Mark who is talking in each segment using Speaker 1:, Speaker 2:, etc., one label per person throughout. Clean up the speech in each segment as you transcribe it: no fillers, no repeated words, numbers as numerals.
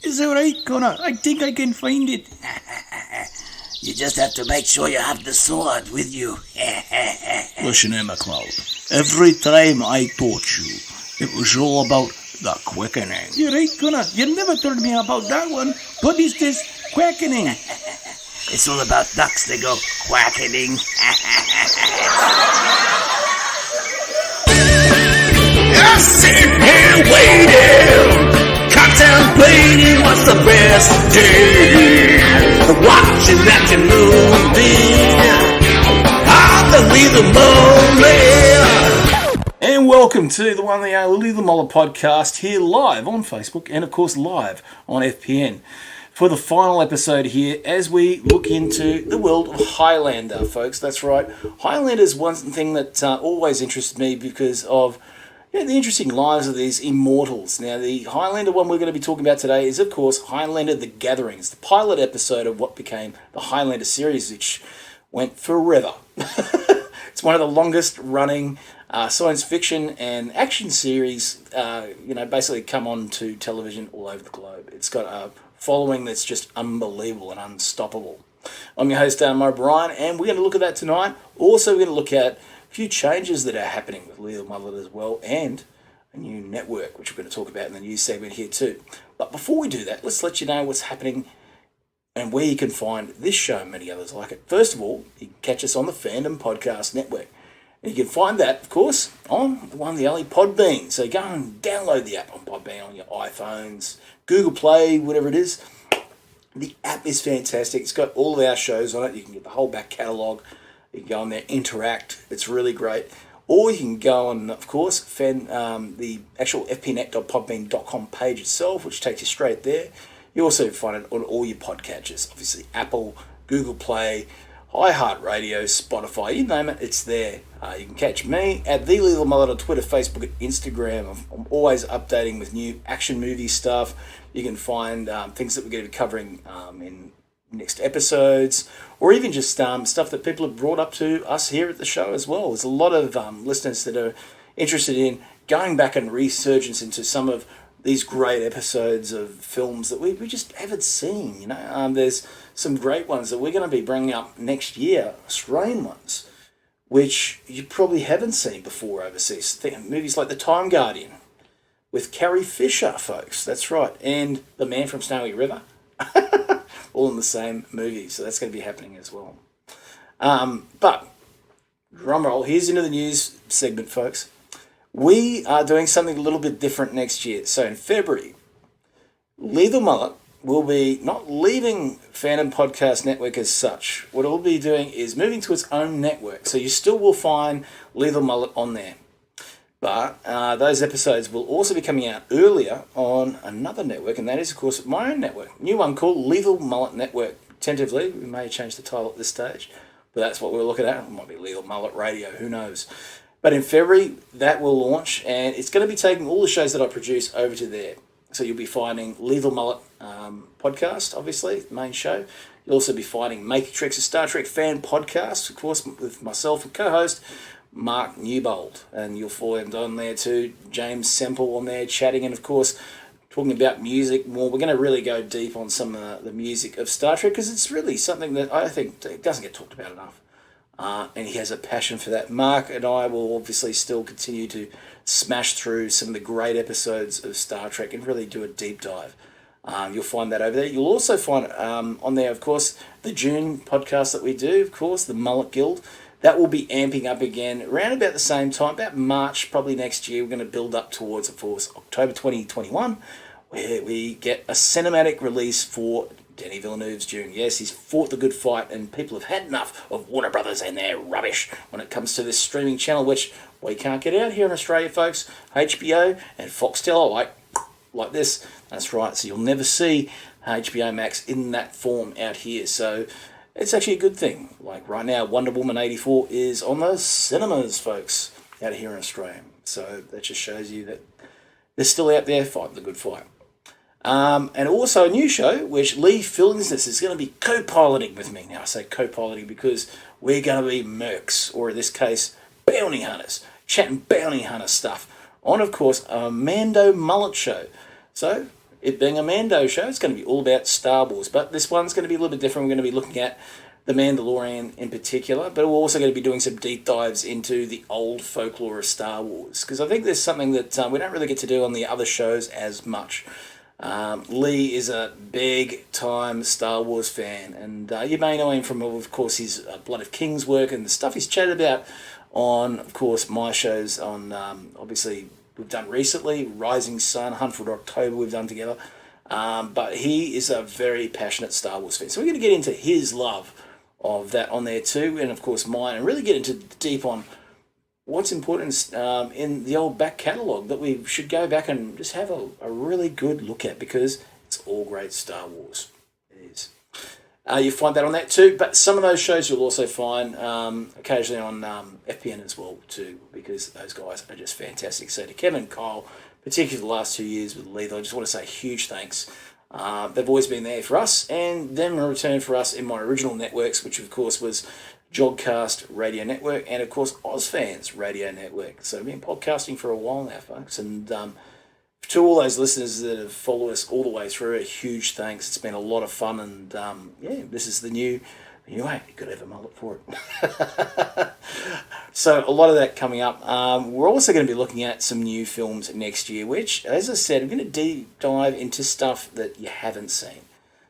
Speaker 1: It's alright, Connor. I think I can find it.
Speaker 2: You just have to make sure you have the sword with you.
Speaker 1: Listen here, MacLeod. Every time I taught you, it was all about the quickening. You're right, Connor. You never told me about that one. What is this quickening?
Speaker 2: It's all about ducks that go quackening. I'm sitting here waiting, contemplating what's the best day. Watching that movie, I'll believe the Mullet.
Speaker 1: And welcome to the one, the only, the Mullet podcast, here live on Facebook and of course live on FPN for the final episode here as we look into the world of Highlander, folks. That's right. Highlander is one thing that always interested me because of the interesting lives of these immortals. Now, the Highlander one we're going to be talking about today is, of course, Highlander the Gathering. It's the pilot episode of what became the Highlander series, which went forever. It's one of the longest running science fiction and action series, basically come on to television all over the globe. It's got a following that's just unbelievable and unstoppable. I'm your host, Dan O'Brien, and we're going to look at that tonight. Also, we're going to look at a few changes that are happening with Lethal Mullet as well, and a new network, which we're going to talk about in the news segment here too. But before we do that, let's let you know what's happening and where you can find this show and many others like it. First of all, you can catch us on the Fandom Podcast Network. And you can find that, of course, on the one, the only Podbean. So go and download the app on Podbean on your iPhones, Google Play, whatever it is. The app is fantastic. It's got all of our shows on it. You can get the whole back catalogue. You can go on there, interact. It's really great. Or you can go on, of course, the actual fpnet.podbean.com page itself, which takes you straight there. You also find it on all your podcatchers. Obviously, Apple, Google Play, iHeartRadio, Spotify, you name it, it's there. You can catch me at The Lethal Mullet on Twitter, Facebook, and Instagram. I'm always updating with new action movie stuff. You can find things that we're going to be covering in next episodes, or even just stuff that people have brought up to us here at the show as well. There's a lot of listeners that are interested in going back and resurgence into some of these great episodes of films that we just haven't seen. There's some great ones that we're going to be bringing up next year, Australian ones, which you probably haven't seen before overseas. Movies like The Time Guardian with Carrie Fisher, folks. That's right, and The Man from Snowy River. All in the same movie, so that's going to be happening as well. But, drum roll, here's into the news segment, folks. We are doing something a little bit different next year. So in February, Lethal Mullet will be not leaving Fandom Podcast Network as such. What it will be doing is moving to its own network. So you still will find Lethal Mullet on there. But those episodes will also be coming out earlier on another network, and that is, of course, my own network. New one called Lethal Mullet Network. Tentatively, we may change the title at this stage, but that's what we're looking at. It might be Lethal Mullet Radio, who knows. But in February, that will launch, and it's going to be taking all the shows that I produce over to there. So you'll be finding Lethal Mullet podcast, obviously, the main show. You'll also be finding Matrix, a Star Trek fan podcast, of course, with myself and co-host Mark Newbold, and you'll find on there too James Semple on there chatting, and of course talking about music more. We're going to really go deep on some of the music of Star Trek, because it's really something that I think it doesn't get talked about enough, and he has a passion for that. Mark and I will obviously still continue to smash through some of the great episodes of Star Trek and really do a deep dive. You'll find that over there. You'll also find on there, of course, the June podcast that we do, of course, the Mullet Guild. That will be amping up again around about the same time, about March, probably next year. We're going to build up towards, of course, October 2021, where we get a cinematic release for Denis Villeneuve's Dune. Yes, he's fought the good fight, and people have had enough of Warner Brothers and their rubbish when it comes to this streaming channel, which we can't get out here in Australia, folks. HBO and Foxtel are like this. That's right, so you'll never see HBO Max in that form out here. So it's actually a good thing. Like right now, Wonder Woman 84 is on the cinemas, folks, out here in Australia. So that just shows you that they're still out there fighting the good fight. And also a new show, which Lee Fillingsness is going to be co-piloting with me. Now I say co-piloting because we're going to be mercs, or in this case, bounty hunters, chatting bounty hunter stuff on, of course, a Mando Mullet show. So it being a Mando show, it's going to be all about Star Wars. But this one's going to be a little bit different. We're going to be looking at The Mandalorian in particular, but we're also going to be doing some deep dives into the old folklore of Star Wars, because I think there's something that we don't really get to do on the other shows as much. Lee is a big-time Star Wars fan, and you may know him from, of course, his Blood of Kings work and the stuff he's chatted about on, of course, my shows on, obviously, we've done recently, Rising Sun, Hunt for October we've done together, but he is a very passionate Star Wars fan. So we're going to get into his love of that on there too, and of course mine, and really get into deep on what's important in the old back catalogue that we should go back and just have a really good look at, because it's all great Star Wars. It is. You find that on that too, but some of those shows you'll also find occasionally on FPN as well too, because those guys are just fantastic. So to Kevin and Kyle, particularly the last 2 years with Lethal, I just want to say huge thanks. They've always been there for us, and them in return for us in my original networks, which of course was Jogcast Radio Network and of course Ozfans Radio Network. So I've been podcasting for a while now, folks, and to all those listeners that have followed us all the way through, a huge thanks. It's been a lot of fun, and this is the new way. You've got to have a mullet for it. So a lot of that coming up. We're also going to be looking at some new films next year, which, as I said, I'm going to deep dive into stuff that you haven't seen.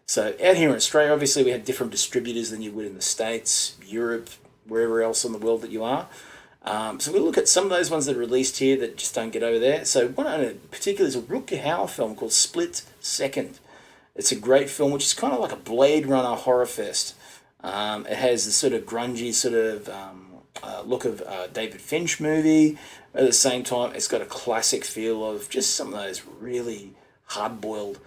Speaker 1: So out here in Australia, obviously, we have different distributors than you would in the States, Europe, wherever else in the world that you are. So we'll look at some of those ones that are released here that just don't get over there. So one in particular is a Rutger Hauer film called Split Second. It's a great film, which is kind of like a Blade Runner horror fest. It has the sort of grungy sort of look of a David Finch movie. At the same time, it's got a classic feel of just some of those really hard-boiled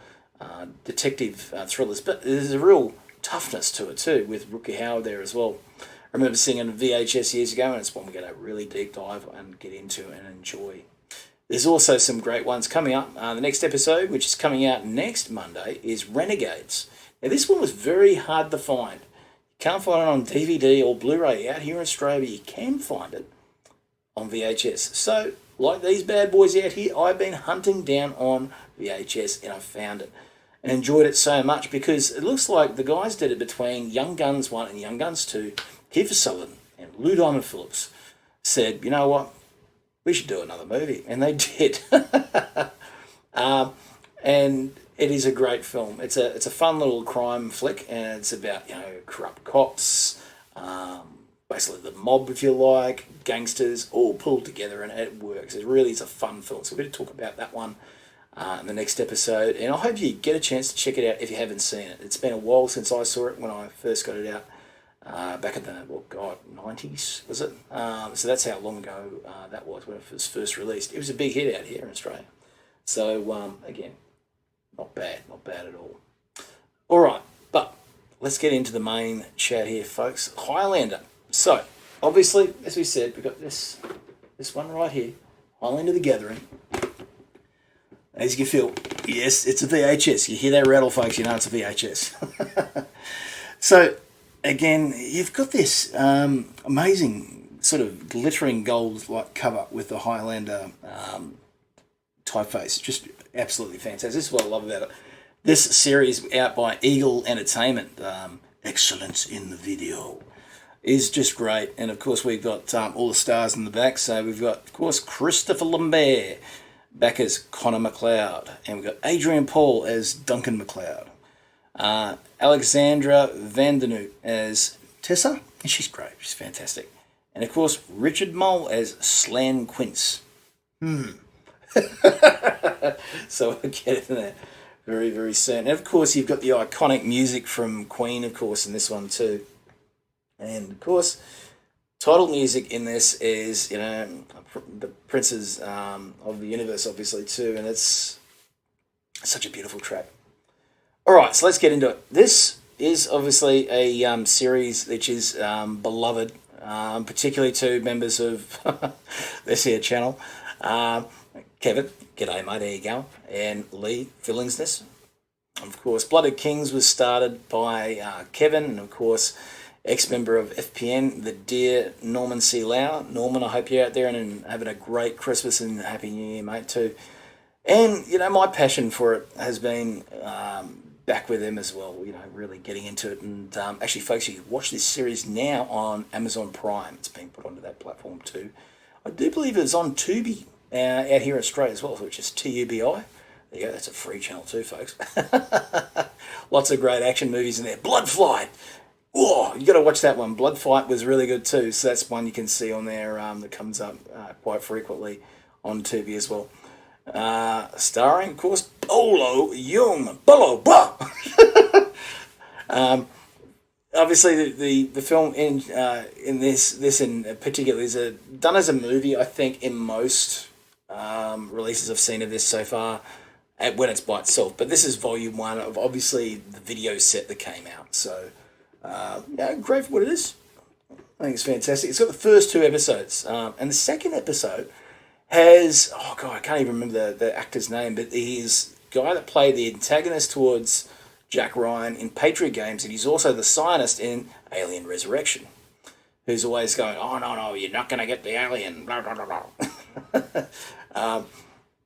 Speaker 1: detective thrillers. But there's a real toughness to it too, with Rutger Hauer there as well. I remember seeing it on VHS years ago, and it's one we're going to really deep dive and get into and enjoy. There's also some great ones coming up. The next episode, which is coming out next Monday, is Renegades. Now, this one was very hard to find. You can't find it on DVD or Blu-ray out here in Australia. You can find it on VHS. So, like these bad boys out here, I've been hunting down on VHS, and I found it. And enjoyed it so much because it looks like the guys did it between Young Guns 1 and Young Guns 2. Kiefer Sutherland and Lou Diamond Phillips said, you know what, we should do another movie. And they did. And it is a great film. It's a fun little crime flick, and it's about, corrupt cops, basically the mob, if you like, gangsters, all pulled together, and it works. It really is a fun film. So we're going to talk about that one in the next episode. And I hope you get a chance to check it out if you haven't seen it. It's been a while since I saw it when I first got it out. Back in the 90s, was it? So that's how long ago that was when it was first released. It was a big hit out here in Australia. So again, not bad at all. All right, but let's get into the main chat here, folks. Highlander. So obviously, as we said, we've got this one right here, Highlander: The Gathering. As you can feel, yes, it's a VHS. You hear that rattle, folks? You know it's a VHS. So. Again, you've got this amazing sort of glittering gold-like cover with the Highlander typeface. Just absolutely fantastic. This is what I love about it. This series out by Eagle Entertainment, Excellence in the Video, is just great. And, of course, we've got all the stars in the back. So we've got, of course, Christopher Lambert back as Connor MacLeod. And we've got Adrian Paul as Duncan MacLeod. Alexandra Vandernutt as Tessa, and she's great, she's fantastic. And of course, Richard Mull as Slan Quince. So we'll get into that very, very soon. And of course, you've got the iconic music from Queen, of course, in this one too. And of course, title music in this is, the Princes of the Universe, obviously, too, and it's such a beautiful track. All right, so let's get into it. This is obviously a series which is beloved, particularly to members of this here channel. Kevin, g'day mate, there you go, and Lee Fillingsness. Of course, Blood of Kings was started by Kevin, and of course, ex-member of FPN, the dear Norman C. Lau. Norman, I hope you're out there and having a great Christmas and Happy New Year, mate, too. And, my passion for it has been back with them as well, really getting into it. And actually, folks, you can watch this series now on Amazon Prime. It's being put onto that platform too. I do believe it's on Tubi out here in Australia as well, which is TUBI. There you go, that's a free channel too, folks. Lots of great action movies in there. Blood Flight! Oh, you got to watch that one. Blood Fight was really good too. So that's one you can see on there that comes up quite frequently on Tubi as well. Starring, of course, Bolo Young. Bolo Ba! Obviously, the film in this in particular is done as a movie. I think in most releases I've seen of this so far, when it's by itself. But this is volume one of obviously the video set that came out. So great for what it is. I think it's fantastic. It's got the first two episodes, and the second episode has I can't even remember the actor's name, but he's the guy that played the antagonist towards Jack Ryan in Patriot Games, and he's also the scientist in Alien Resurrection, who's always going, "Oh no, you're not going to get the alien." Blah, blah, blah, blah.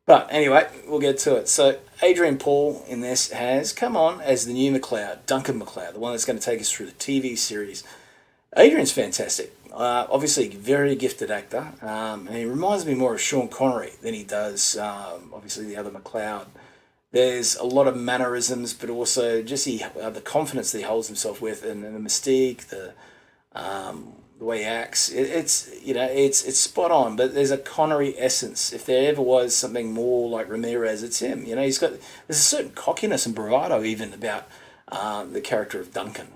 Speaker 1: But anyway, we'll get to it. So Adrian Paul in this has come on as the new McLeod, Duncan McLeod, the one that's going to take us through the TV series. Adrian's fantastic. Obviously, very gifted actor, and he reminds me more of Sean Connery than he does, obviously, the other McLeod. There's a lot of mannerisms, but also just the confidence that he holds himself with, and the mystique, the way he acts. It's spot on. But there's a Connery essence. If there ever was something more like Ramirez, it's him. There's a certain cockiness and bravado even about the character of Duncan.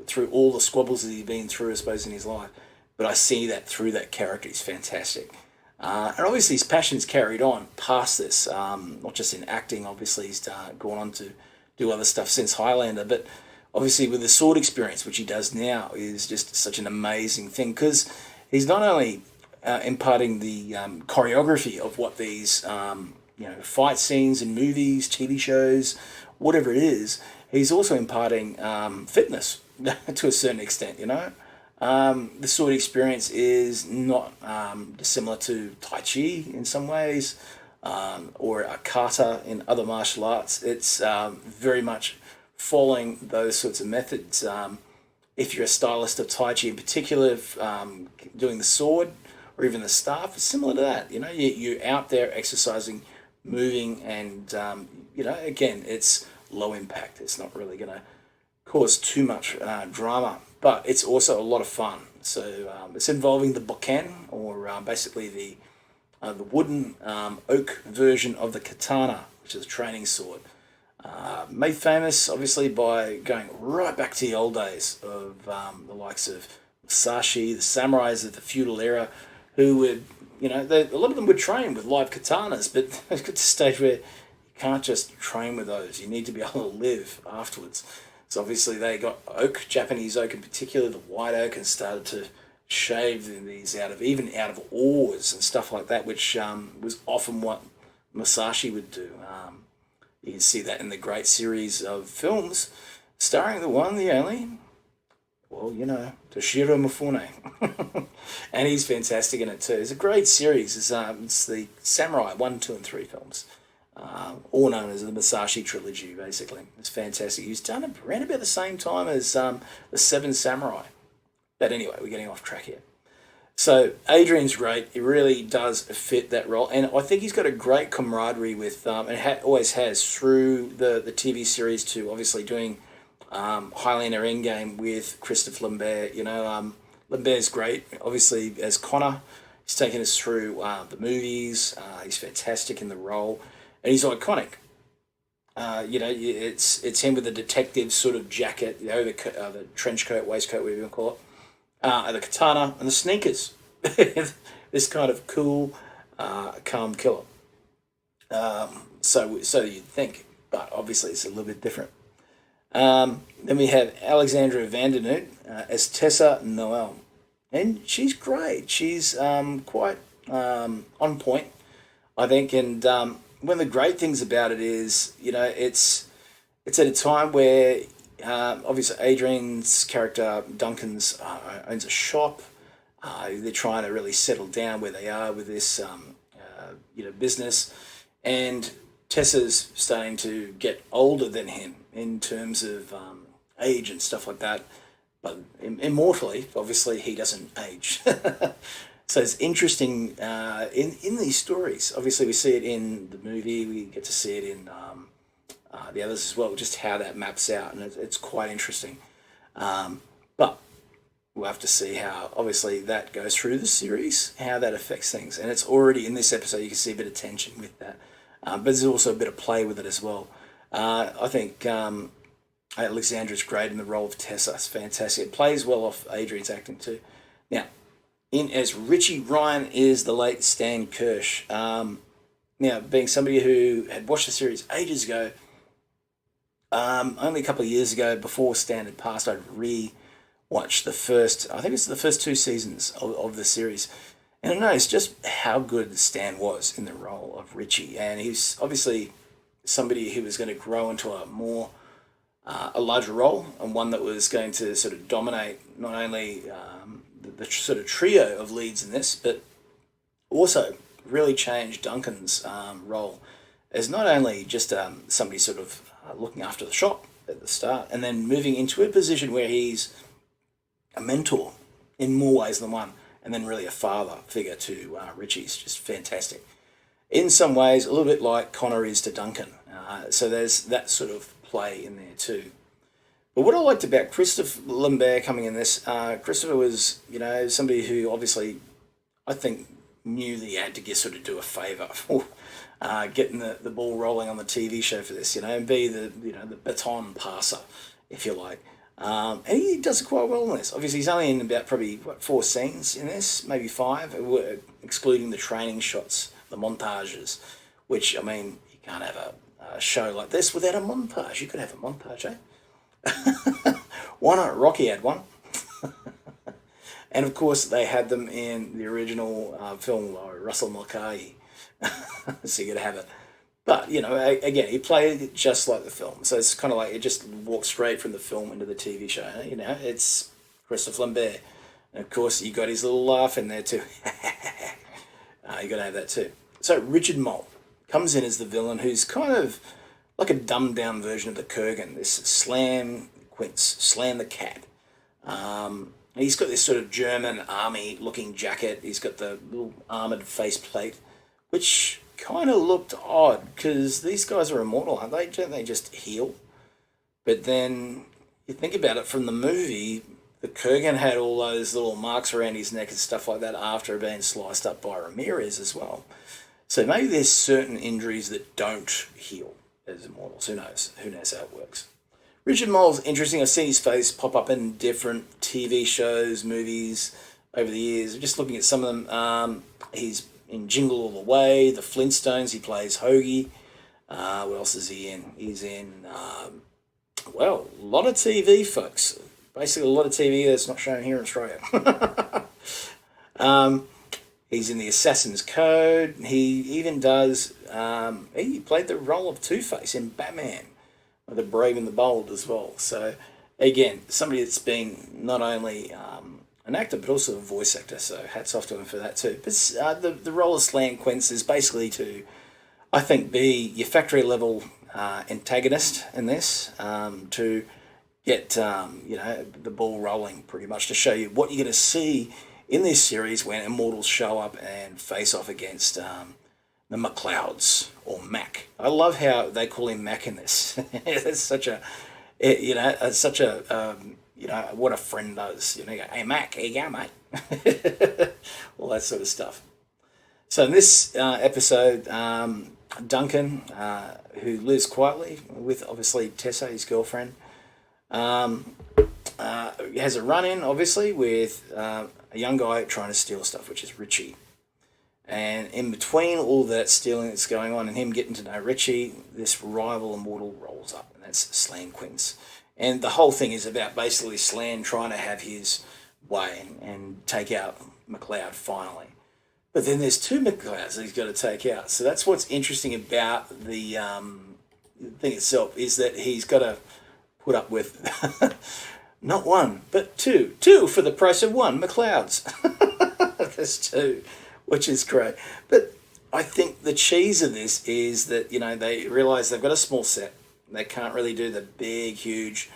Speaker 1: Through all the squabbles that he's been through, I suppose, in his life. But I see that through that character. He's fantastic. And obviously his passion's carried on past this, not just in acting. Obviously he's gone on to do other stuff since Highlander, but obviously with the sword experience, which he does now, is just such an amazing thing, because he's not only imparting the choreography of what these fight scenes in movies, TV shows, whatever it is, he's also imparting fitness to a certain extent, The sword experience is not dissimilar to Tai Chi in some ways, or a kata in other martial arts. It's very much following those sorts of methods. If you're a stylist of Tai Chi in particular, doing the sword or even the staff, it's similar to that. You're out there exercising, moving, and again, it's low impact. It's not really going to cause too much drama, but it's also a lot of fun. So it's involving the bokken, or basically the wooden oak version of the katana, which is a training sword. Made famous, obviously, by going right back to the old days of the likes of Musashi, the samurais of the feudal era, who would, a lot of them would train with live katanas, but it's got to the stage where you can't just train with those. You need to be able to live afterwards. So obviously they got oak, Japanese oak in particular, the white oak, and started to shave these out of ores and stuff like that, which was often what Musashi would do. You can see that in the great series of films starring the one, the only, Toshiro Mifune. And he's fantastic in it too. It's a great series. It's the Samurai 1, 2, and 3 films. All known as the Musashi trilogy, basically. It's fantastic. He was done around about the same time as the Seven Samurai. But anyway, we're getting off track here. So Adrian's great. He really does fit that role, and I think he's got a great camaraderie with, and always has through the TV series too. Obviously doing Highlander Endgame with Christophe Lambert. Lambert's great. Obviously as Connor, he's taken us through the movies. He's fantastic in the role, and he's iconic. It's him with the detective sort of jacket, the trench coat, waistcoat, whatever you want to call it. The katana and the sneakers. This kind of cool, calm killer. So you'd think, but obviously it's a little bit different. Then we have Alexandra Vandernutt as Tessa Noel, and she's great. She's quite on point, I think. And one of the great things about it is, it's at a time where. Obviously, Adrian's character, Duncan's, owns a shop. They're trying to really settle down where they are with this, business. And Tessa's starting to get older than him in terms of age and stuff like that. But immortally, obviously, he doesn't age. So it's interesting in these stories. Obviously, we see it in the movie. We get to see it in the others as well, just how that maps out. And it's quite interesting. But we'll have to see how, obviously, that goes through the series, how that affects things. And it's already, in this episode, you can see a bit of tension with that. But there's also a bit of play with it as well. I think Alexandra's great in the role of Tessa. It's fantastic. It plays well off Adrian's acting too. Now, in as Richie Ryan is the late Stan Kirsch. Now, being somebody who had watched the series ages ago, only a couple of years ago, before Stan had passed, I'd re-watched the first, I think it's the first 2 seasons of the series. And I noticed just how good Stan was in the role of Richie. And he's obviously somebody who was going to grow into a larger role, and one that was going to sort of dominate not only the sort of trio of leads in this, but also really change Duncan's role as not only just somebody sort of looking after the shop at the start, and then moving into a position where he's a mentor in more ways than one, and then really a father figure to Richie's just fantastic. In some ways, a little bit like Connor is to Duncan. So there's that sort of play in there too. But what I liked about Christopher Lambert coming in this, Christopher was, somebody who obviously I think knew that he had to sort of do a favour for getting the ball rolling on the TV show for this, and be the baton passer, if you like. And he does it quite well in this. Obviously, he's only in about probably 4 scenes in this, maybe 5, excluding the training shots, the montages, which, I mean, you can't have a show like this without a montage. You could have a montage, eh? Why not? Rocky had one. And of course, they had them in the original film by Russell Mulcahy. So you got to have it. But, again, he played it just like the film. So it's kind of like it just walked straight from the film into the TV show. It's Christophe Lambert. And of course, you got his little laugh in there too. You got to have that too. So Richard Mull comes in as the villain, who's kind of like a dumbed down version of the Kurgan, this Slam Quince, Slam the Cat. He's got this sort of German army looking jacket. He's got the little armoured faceplate, which kind of looked odd because these guys are immortal, aren't they? Don't they just heal? But then you think about it from the movie, the Kurgan had all those little marks around his neck and stuff like that after being sliced up by Ramirez as well. So maybe there's certain injuries that don't heal as immortals. Who knows? Who knows how it works? Richard Mull's interesting. I've seen his face pop up in different TV shows, movies over the years. Just looking at some of them. He's in Jingle All the Way, The Flintstones. He plays Hoagie. What else is he in? He's in, a lot of TV, folks. Basically, a lot of TV that's not shown here in Australia. He's in The Assassin's Code. He even does, he played the role of Two-Face in Batman, The Brave and the Bold as well. So, again, somebody that's been not only an actor, but also a voice actor. So hats off to him for that too. But the role of Slan Quince is basically to, I think, be your factory level antagonist in this, to get the ball rolling pretty much, to show you what you're going to see in this series when immortals show up and face off against the McLeods or Mac. I love how they call him Mac in this. It's such a, what a friend does. You go, hey Mac, here you go, mate. All that sort of stuff. So in this episode, Duncan, who lives quietly with obviously Tessa, his girlfriend, has a run-in, obviously, with a young guy trying to steal stuff, which is Richie. And in between all that stealing that's going on and him getting to know Richie, this rival immortal rolls up, and that's Slan Quince. And the whole thing is about basically Slan trying to have his way and take out McLeod finally. But then there's 2 McLeods that he's got to take out. So that's what's interesting about the thing itself, is that he's got to put up with not 1, but 2. 2 for the price of 1 McLeods. There's 2, which is great. But I think the cheese of this is that, they realise they've got a small set. They can't really do the big, huge,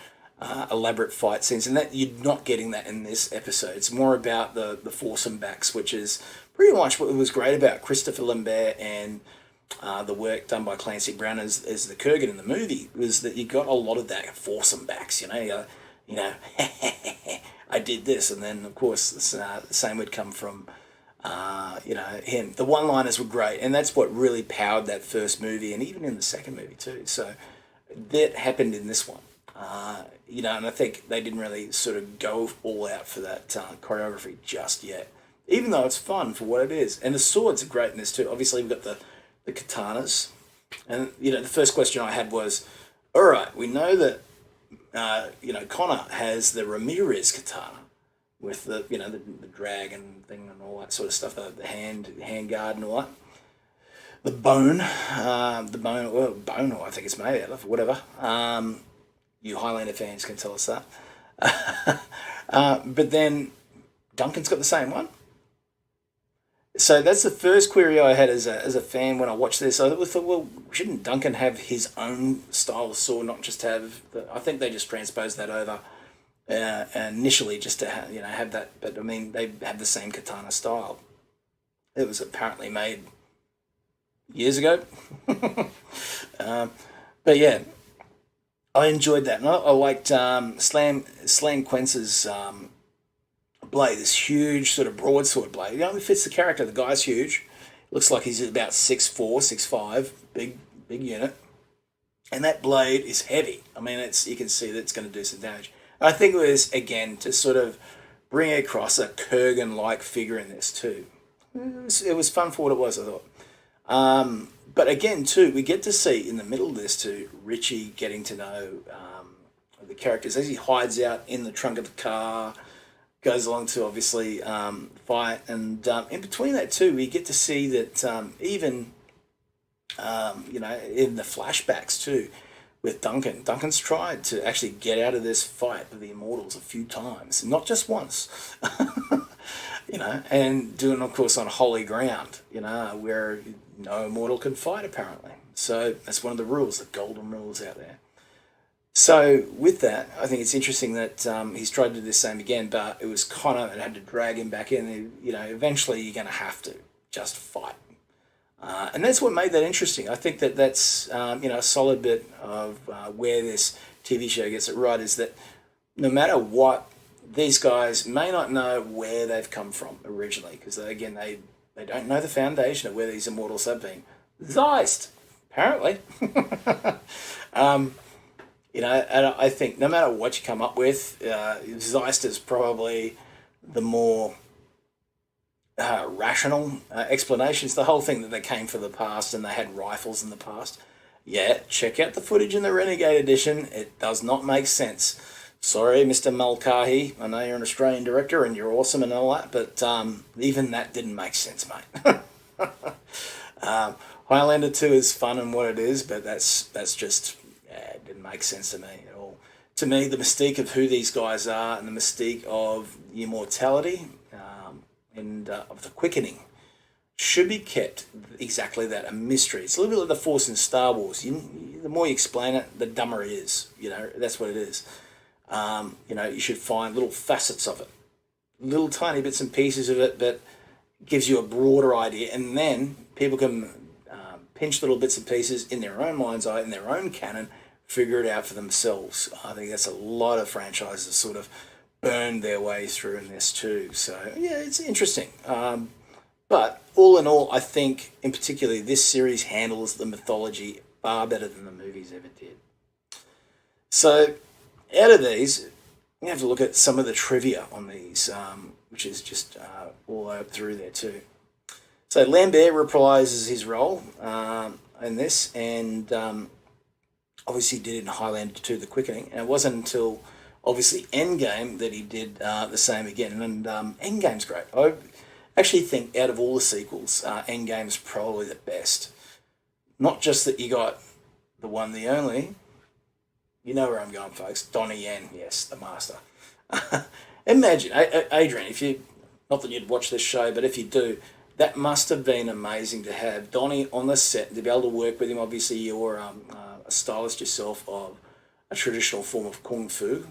Speaker 1: elaborate fight scenes, and that you're not getting that in this episode. It's more about the foursome backs, which is pretty much what was great about Christopher Lambert and the work done by Clancy Brown as the Kurgan in the movie, was that you got a lot of that foursome backs. I did this, and then of course the same would come from him. The one-liners were great, and that's what really powered that first movie, and even in the second movie too. So that happened in this one. And I think they didn't really sort of go all out for that choreography just yet, even though it's fun for what it is. And the swords are great in this too. Obviously, we've got the katanas, and the first question I had was, all right, we know that Connor has the Ramirez katana with the dragon thing and all that sort of stuff, the hand guard and all that. The bone, I think it's made out of, whatever. You Highlander fans can tell us that. But then Duncan's got the same one. So that's the first query I had as a fan when I watched this. I thought, well, shouldn't Duncan have his own style of sword, not just have I think they just transposed that over initially just to have that. But I mean, they have the same katana style. It was apparently made years ago. But yeah, I enjoyed that. And I liked Slam Quentz's blade, this huge sort of broadsword blade. It fits the character. The guy's huge. Looks like he's about 6'4", 6'5", big unit. And that blade is heavy. I mean, you can see that it's going to do some damage. I think it was, again, to sort of bring across a Kurgan-like figure in this too. It was fun for what it was, I thought. But again, too, we get to see in the middle of this too, Richie getting to know the characters as he hides out in the trunk of the car, goes along to obviously fight, and in between that too, we get to see that even in the flashbacks too, with Duncan's tried to actually get out of this fight with the Immortals a few times, not just once. And doing, of course, on holy ground, where no mortal can fight, apparently. So that's one of the rules, the golden rules out there. So with that, I think it's interesting that he's tried to do the same again, but it was Connor that had to drag him back in. Eventually you're going to have to just fight. And that's what made that interesting. I think that's, a solid bit of where this TV show gets it right, is that no matter what, these guys may not know where they've come from originally, because they don't know the foundation of where these immortals have been. Zeist, apparently. And I think no matter what you come up with, Zeist is probably the more rational explanation. It's the whole thing that they came from the past and they had rifles in the past. Yeah, check out the footage in the Renegade edition. It does not make sense. Sorry, Mr. Mulcahy. I know you're an Australian director and you're awesome and all that, but even that didn't make sense, mate. Highlander 2 is fun and what it is, but that's just, it didn't make sense to me at all. To me, the mystique of who these guys are and the mystique of the immortality and of the quickening should be kept exactly that, a mystery. It's a little bit like the Force in Star Wars. The more you explain it, the dumber it is. That's what it is. You should find little facets of it, little tiny bits and pieces of it, but gives you a broader idea, and then people can pinch little bits and pieces in their own mind's eye, in their own canon, figure it out for themselves. I think that's a lot of franchises sort of burned their way through in this too. So yeah, it's interesting. But all in all, I think in particular this series handles the mythology far better than the movies ever did. So out of these, we have to look at some of the trivia on these, which is just all up through there too. So Lambert reprises his role in this, and obviously did it in Highlander 2, The Quickening, and it wasn't until obviously Endgame that he did the same again, and Endgame's great. I actually think out of all the sequels, Endgame's probably the best. Not just that you got the one, the only. You know where I'm going, folks. Donnie Yen, yes, the master. Imagine, Adrian, if you, not that you'd watch this show, but if you do, that must have been amazing to have Donnie on the set and to be able to work with him. Obviously, you're a stylist yourself of a traditional form of kung fu,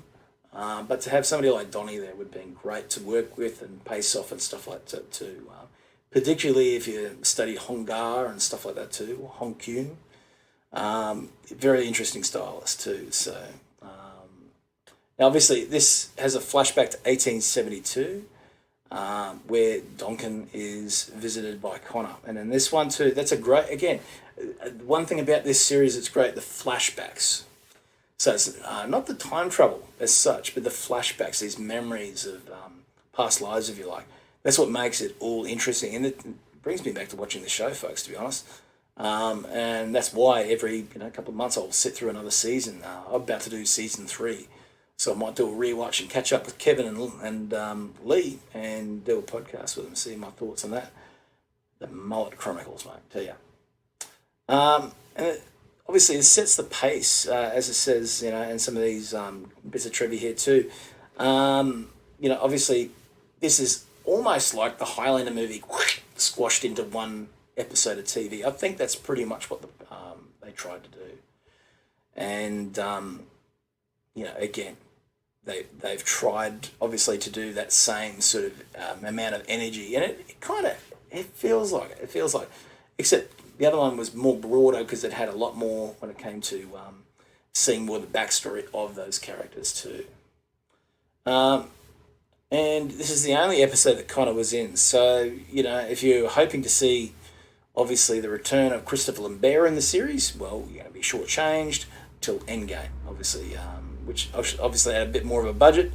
Speaker 1: but to have somebody like Donnie there would have been great to work with and pace off and stuff like that too. Particularly if you study Honggar and stuff like that too, or Hong Kyun. Very interesting stylist too. So now obviously this has a flashback to 1872. Where Donkin is visited by Connor. And in this one too, that's a great, again, one thing about this series that's great, the flashbacks. So it's not the time travel as such, but the flashbacks, these memories of past lives, if you like. That's what makes it all interesting. And it brings me back to watching the show, folks, to be honest. And that's why every couple of months I'll sit through another season. I'm about to do season 3. So I might do a rewatch and catch up with Kevin and Lee and do a podcast with them, see my thoughts on that. The Mullet Chronicles, mate, tell you. And obviously it sets the pace, as it says, and some of these bits of trivia here too. Obviously this is almost like the Highlander movie squashed into one episode of TV. I think that's pretty much what they tried to do. And, again, they've tried obviously to do that same sort of amount of energy, and it feels like except the other one was more broader because it had a lot more when it came to seeing more of the backstory of those characters too. And this is the only episode that Connor was in, so if you're hoping to see obviously the return of Christopher Lambert in the series, well, you're going to be shortchanged till Endgame, obviously. Which obviously had a bit more of a budget,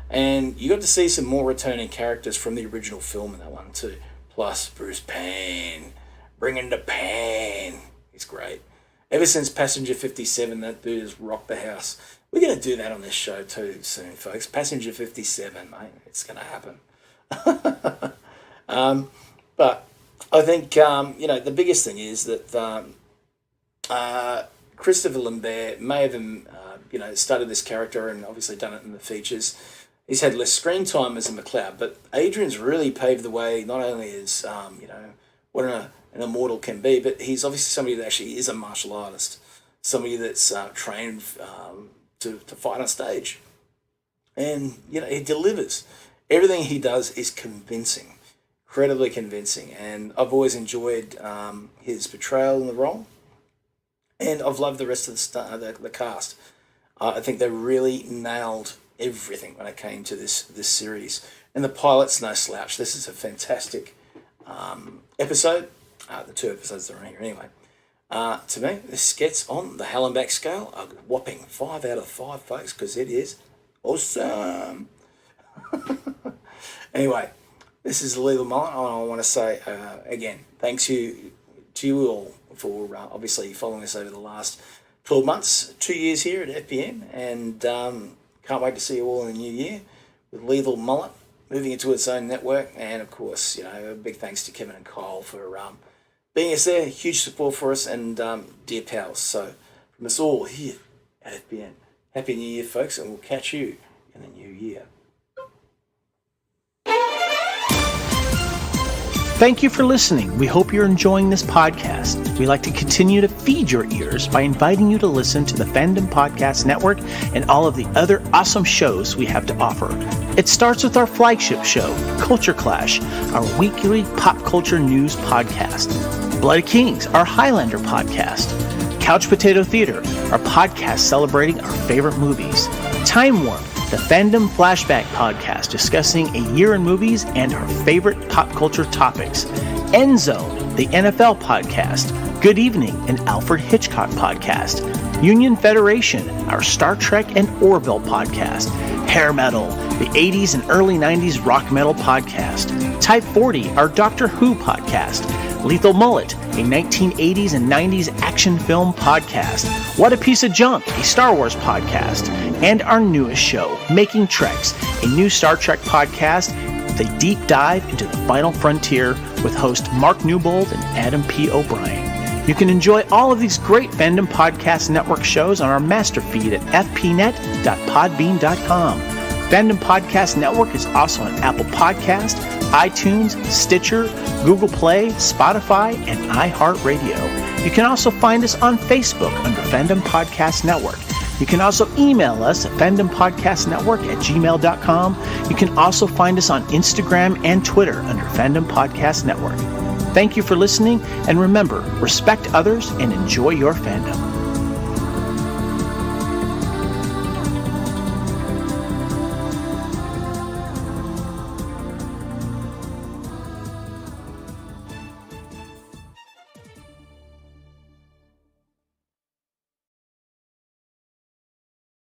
Speaker 1: and you got to see some more returning characters from the original film in that one too. Plus Bruce Payne, bringing the pain. He's great. Ever since Passenger 57, that dude has rocked the house. We're going to do that on this show too soon, folks. Passenger 57, mate. It's going to happen. But I think, the biggest thing is that Christopher Lambert may have started this character and obviously done it in the features. He's had less screen time as a McLeod, but Adrian's really paved the way, not only as, what an immortal can be, but he's obviously somebody that actually is a martial artist, somebody that's trained to fight on stage. And, he delivers. Everything he does is convincing, incredibly convincing, and I've always enjoyed his portrayal in the role. And I've loved the rest of the cast. I think they really nailed everything when it came to this series. And the pilot's no slouch. This is a fantastic episode. The 2 episodes that are on here anyway. To me, this gets on the Hallenbeck scale a whopping 5 out of 5, folks, because it is awesome. Anyway, this is Legal Mullet. I want to say, again, thanks to you all for obviously following us over the last 12 months, 2 years here at FPN, and can't wait to see you all in the new year with Lethal Mullet moving into its own network. And of course, a big thanks to Kevin and Kyle for being us there, huge support for us, and dear pals. So from us all here at FPN, Happy New Year, folks, and we'll catch you in the new year.
Speaker 3: Thank you for listening. We hope you're enjoying this podcast. We like to continue to feed your ears by inviting you to listen to the Fandom Podcast Network and all of the other awesome shows we have to offer. It starts with our flagship show, Culture Clash, our weekly pop culture news podcast. Bloody Kings, our Highlander podcast. Couch Potato Theater, our podcast celebrating our favorite movies. Time Warp, the Fandom Flashback podcast discussing a year in movies and our favorite pop culture topics. End Zone, the NFL podcast. Good Evening, an Alfred Hitchcock podcast. Union Federation, our Star Trek and Orville podcast. Hair Metal, the 80s and early 90s rock metal podcast. Type 40, our Doctor Who podcast. Lethal Mullet, a 1980s and 90s action film podcast. What a Piece of Junk, a Star Wars podcast. And our newest show, Making Treks, a new Star Trek podcast with a deep dive into the final frontier with host Mark Newbold and Adam P. O'Brien. You can enjoy all of these great Fandom Podcast Network shows on our master feed at fpnet.podbean.com. Fandom Podcast Network is also on Apple Podcast, iTunes, Stitcher, Google Play, Spotify, and iHeartRadio. You can also find us on Facebook under Fandom Podcast Network. You can also email us at fandompodcastnetwork@gmail.com. You can also find us on Instagram and Twitter under Fandom Podcast Network. Thank you for listening, and remember, respect others and enjoy your fandom.